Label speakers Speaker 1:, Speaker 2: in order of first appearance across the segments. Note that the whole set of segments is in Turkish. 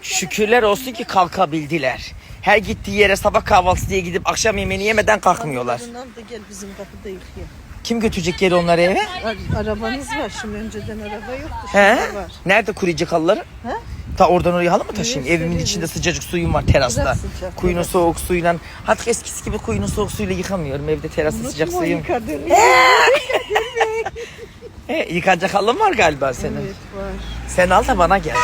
Speaker 1: Şükürler olsun ki kalkabildiler. Her gittiği yere sabah kahvaltısı diye gidip akşam yemeğini yemeden kalkmıyorlar.
Speaker 2: Arabalarından da gel bizim kapıda yıkayalım.
Speaker 1: Kim götürecek geri onları eve?
Speaker 2: Arabanız var. Şimdi önceden araba yoktu.
Speaker 1: He?
Speaker 2: Şimdi var.
Speaker 1: Nerede kuruyacak halıları?
Speaker 2: He?
Speaker 1: Ta oradan oraya halı mı taşıyayım?
Speaker 2: Evet,
Speaker 1: Evimin
Speaker 2: evet.
Speaker 1: içinde sıcacık suyum var terasta.
Speaker 2: Biraz sıcak,
Speaker 1: Kuyunun
Speaker 2: evet.
Speaker 1: soğuk suyuyla. Artık eskisi gibi kuyunun soğuk suyuyla yıkamıyorum. Evde terasta sıcak
Speaker 2: Unutma
Speaker 1: suyum.
Speaker 2: yıkadığını.
Speaker 1: Yıkanacak halın var galiba senin.
Speaker 2: Evet var.
Speaker 1: Sen al da bana gel.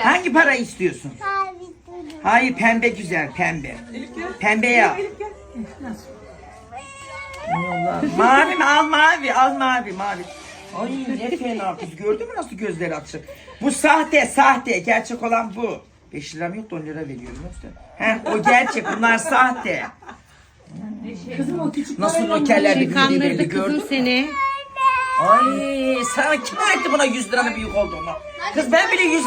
Speaker 1: Hangi para istiyorsun? Hayır pembe güzel pembe. Pembe ya. Allah. Mavi mi? Al mavi. Al mavi mavi. Ay ne fena kız. Gördün mü nasıl gözleri açık? Bu sahte sahte. Gerçek olan bu. 5 liram yok da 10 lira veriyorum. Heh, o gerçek. Bunlar sahte.
Speaker 3: Kızım o küçük
Speaker 1: Nasıl rokerler bir
Speaker 3: kandırdı
Speaker 1: gördün
Speaker 3: kızım
Speaker 1: mü?
Speaker 3: seni.
Speaker 1: Ay sana kim etti buna 100 liranın büyük olduğunu? Kız ben bile 100